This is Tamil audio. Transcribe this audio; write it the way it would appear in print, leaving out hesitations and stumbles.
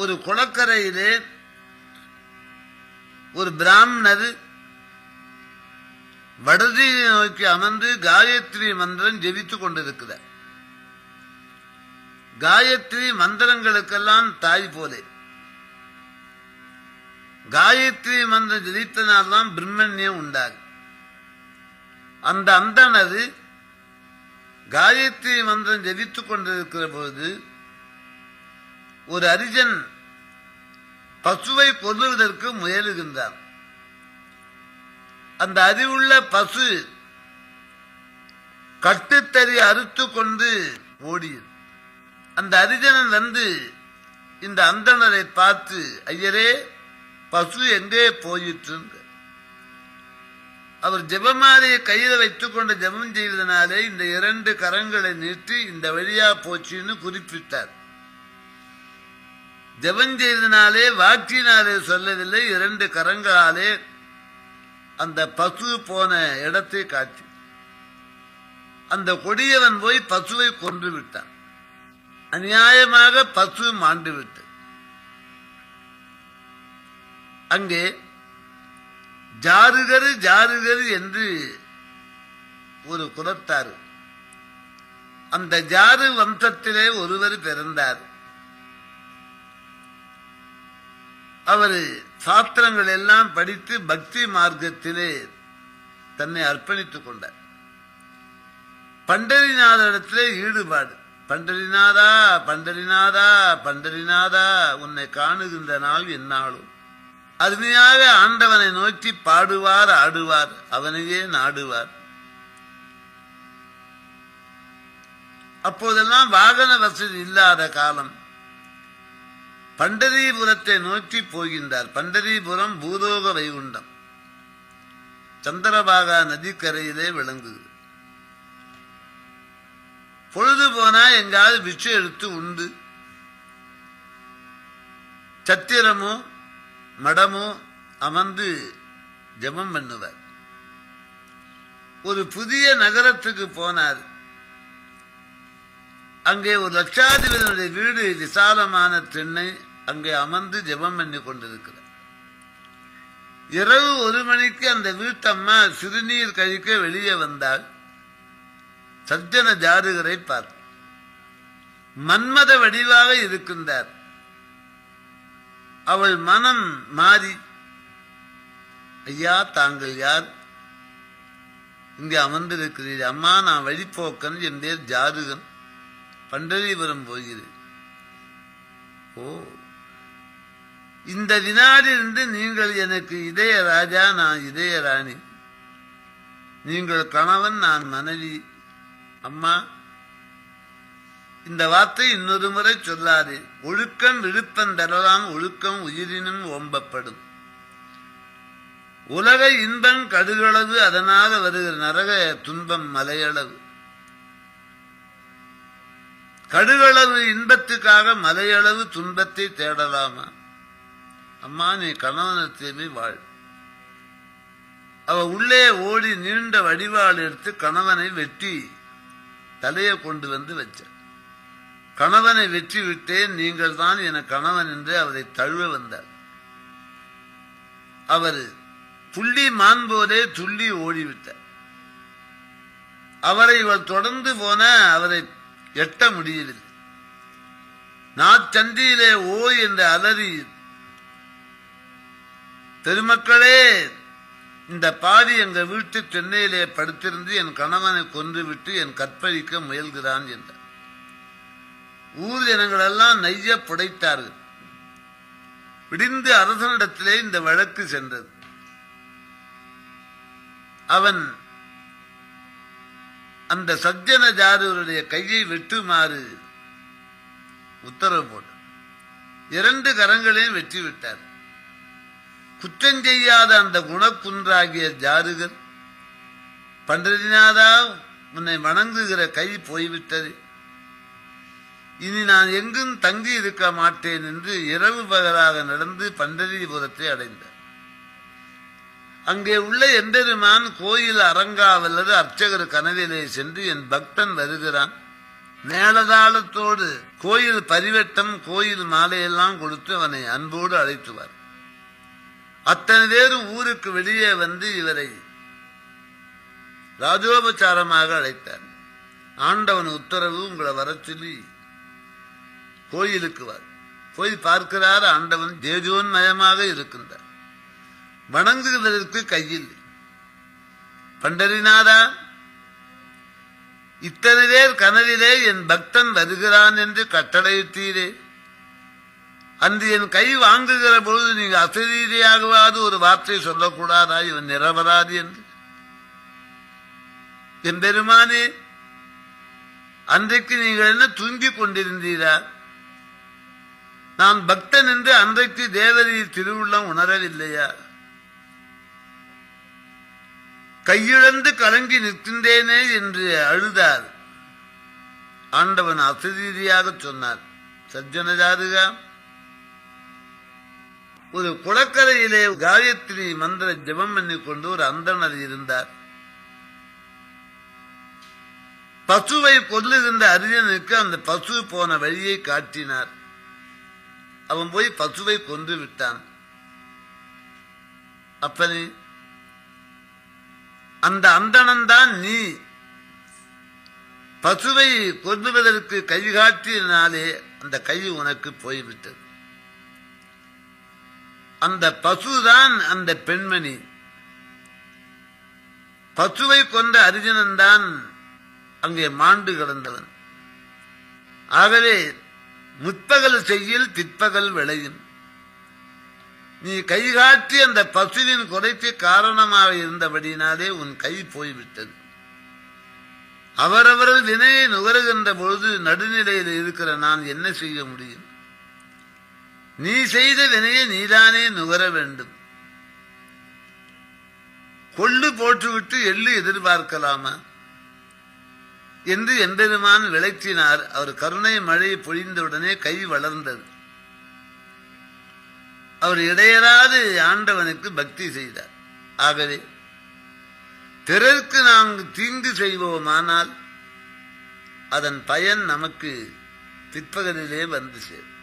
ஒரு குளக்கரையிலே ஒரு பிராமணர் வடதியை நோக்கி அமர்ந்து காயத்ரி மந்திரம் ஜெபித்துக் கொண்டிருக்கிறார். காயத்ரி மந்திரங்களுக்கெல்லாம் தாய் போலே. காயத்ரி மந்திரம் ஜெபித்தனால்தான் பிரம்மண்யம் உண்டாகும். அந்த அந்தணர் காயத்ரி மந்திரம் ஜெபித்துக் கொண்டிருக்கிற போது ஒரு அரிஜன் பசுவை கொல்லுவதற்கு முயலுகின்றார். அந்த அறிவுள்ள பசு கட்டுத்தறி அறுத்து கொண்டு ஓடியது. அந்த அரிஜனன் வந்து இந்த அந்தணரை பார்த்து, ஐயரே, பசு எங்கே போயிற்று? அவர் ஜெபமாலையை கையில வைத்துக் கொண்டு ஜெபம் செய்வதனாலே இந்த 2 கரங்களை நீட்டி இந்த வழியா போச்சுன்னு குறிப்பிட்டார். ஜெபம் செய்தனாலே வாக்கினாலே சொல்லவில்லை, 2 கரங்களாலே அந்த பசு போன இடத்தை காட்டி அந்த கொடியவன் போய் பசுவை கொன்று விட்டான். அநியாயமாக பசு மாண்டு விட்டு அங்கே ஜாருகரு ஜாருகரு என்று ஒரு குலத்தார். அந்த ஜாரு வம்சத்திலே ஒருவர் பிறந்தார். அவர் சாஸ்திரங்கள் எல்லாம் படித்து பக்தி மார்க்கத்திலே தன்னை அர்ப்பணித்துக் கொண்டார். பண்டரிநாதரிடத்திலே ஈடுபாடு. பண்டரிநாதா, பண்டரிநாதா, பண்டரிநாதா, உன்னை காணுகின்ற நாள் என்னாலும் அருமையாக ஆண்டவனை நோக்கி பாடுவார், ஆடுவார், அவனையே நாடுவார். அப்போதெல்லாம் வாகன வசதி இல்லாத காலம். பண்டரிபுரத்தை நோக்கி போகின்றார். பண்டரிபுரம் பூலோக வைகுண்டம், சந்திரபாகா நதிக்கரையிலே விளங்குது. பொழுது போனா எங்காவது பிச்சை எடுத்து உண்டு, சத்திரமோ மடமோ அமர்ந்து ஜெபம் பண்ணுவார். ஒரு புதிய நகரத்துக்கு போனார். அங்கே ஒரு லட்சாதிபதியுடைய வீடு, விசாலமான திண்ணை, அங்கே அமர்ந்து ஜெபம் பண்ணி கொண்டிருக்கிறார். இரவு 1 மணிக்கு அந்த வீட்டம்மா சிறுநீர் கழிக்க வெளியே வந்தாள். சஜ்ஜன ஜாருகரை பார்த்து மன்மத வடிவாக இருக்கின்றார். அவள் மனம் மாறி, ஐயா, தாங்கள் யார்? இங்கே அமர்ந்திருக்கிறீர். அம்மா, நான் வழிபோக்கன், என் பேர் ஜாருகன், பண்டரிபுரம் போகிறேன். ஓ, இந்த வினாடிலிருந்து நீங்கள் எனக்கு இதய ராஜா, நான் இதய ராணி. நீங்கள் கணவன், நான் மனைவி. அம்மா, இந்த வார்த்தை இன்னொரு முறை சொல்லாது. ஒழுக்கம் விழுப்பம் தரலாம், ஒழுக்கம் உயிரினும் ஓம்பப்படும். உலக இன்பம் கடுகளவு, அதனால வருகிற நரக துன்பம் மலையளவு. கடுகளவு இன்பத்துக்காக மலையளவு துன்பத்தை தேடலாமா? அம்மா, நீ கணவனத்தை வாழ். அவ உள்ளே ஓடி நீண்ட வடிவாள் எடுத்து கணவனை வெட்டி தலையை கொண்டு வந்து வச்ச. கணவனை வெற்றி விட்டேன், நீங்கள் தான் என கணவன் என்று அவரை தழுவ வந்தார். அவர் புள்ளி மான் போலே துள்ளி ஓடிவிட்டார். அவரை இவள் தொடர்ந்து போன அவரை எட்ட முடியவில்லை. நாச்சந்தியிலே ஓ என்று அலறி, பெருமக்களே, இந்த பாவி எங்க வீட்டு சென்னையிலே படுத்திருந்து என் கணவனை கொன்றுவிட்டு என் கற்பழிக்க முயல்கிறான் என்றார். ஊர் ஜனங்களெல்லாம் நெய்ய புடைத்தார்கள். விடிந்து அரசனிடத்திலே இந்த வழக்கு சென்றது. அவன் அந்த சஜ்ஜன ஜாருடைய கையை வெட்டுமாறு உத்தரவு போட்டார். 2 கரங்களையும் வெற்றி விட்டார். குற்றம் செய்யாத அந்த குணக்குன்றாகிய ஜாருகர், பண்டரிநாதா, உன்னை வணங்குகிற கை போய்விட்டது, இனி நான் எங்கும் தங்கி இருக்க மாட்டேன் என்று இரவு பகலாக நடந்து பண்டரிபுரத்தை அடைந்தார். அங்கே உள்ள எம்பெருமான் கோயில் அரங்காவலர் அர்ச்சகர் கனவிலே சென்று, என் பக்தன் வருகிறான், மேலதாளத்தோடு கோயில் பரிவட்டம் கோயில் மாலையெல்லாம் கொடுத்து அவனை அன்போடு அழைத்துவார். அத்தனை பேரும் ஊருக்கு வெளியே வந்து இவரை ராஜோபச்சாரமாக அழைத்தார். ஆண்டவன் உத்தரவு, உங்களை வர சொல்லி கோயிலுக்கு வார். போய் பார்க்கிறார், ஆண்டவன் தேஜோன்மயமாக இருக்கின்றார். வணங்குவதற்கு கையில். பண்டரிநாதா, இத்தனை பேர் கனவிலே என் பக்தன் வருகிறான் என்று கட்டளையிட்டீரே, அன்று என் கை வாங்குகிற பொழுது நீங்க அசரீதியாகவாது ஒரு வார்த்தை சொல்லக்கூடாதா, இவன் நிரபராதி என்று? என் பெருமானே, அன்றைக்கு நீங்கள் என்ன தூங்கிக் கொண்டிருந்தீரா? நான் பக்தன் என்று அன்றைக்கு தேவரி திருவுள்ளம் உணரவில்லையா? கையிழந்து கலங்கி நிற்கின்றேனே என்று அழுதார். ஆண்டவன் அசரீதியாக சொன்னார், சஜ்ஜனஜாதுகா, ஒரு குளக்கரையிலே காயத்ரி மந்திர ஜபம் பண்ணிக்கொண்டு ஒரு அந்தணர் இருந்தார். பசுவை கொல்லுகின்ற அரியனுக்கு அந்த பசு போன வழியை காட்டினார். அவன் போய் பசுவை கொன்று விட்டான். அப்பனே, அந்த அந்தணன் தான் நீ. பசுவை கொல்லுவதற்கு கை காட்டினாலே அந்த கை உனக்கு போய்விட்டது. அந்த பசுதான் அந்த பெண்மணி. பசுவை கொண்ட அர்ஜுனன் தான் அங்கே மாண்டு கிடந்தவன். ஆகவே முற்பகல் செய்யில் பிற்பகல் விளையும். நீ கை காட்டி அந்த பசுவின் கொலைக்கு காரணமாக இருந்தபடினாலே உன் கை போய்விட்டது. அவரவர்கள் வினையை நுகருகின்ற பொழுது நடுநிலையில் இருக்கிற நான் என்ன செய்ய முடியும்? நீ செய்த வினையை நீதானே நுகர வேண்டும். கொள்ளு போட்டுவிட்டு எள்ளு எதிர்பார்க்கலாமா என்று எம்பெருமான் விளக்கினார். அவர் கருணை மழை பொழிந்தவுடனே கை வளர்ந்தது. அவர் இடையராது ஆண்டவனுக்கு பக்தி செய்தார். ஆகவே பிறருக்கு நாங்கள் தீங்கு செய்வோமானால் அதன் பயன் நமக்கு பிற்பகலிலே வந்து சேரும்.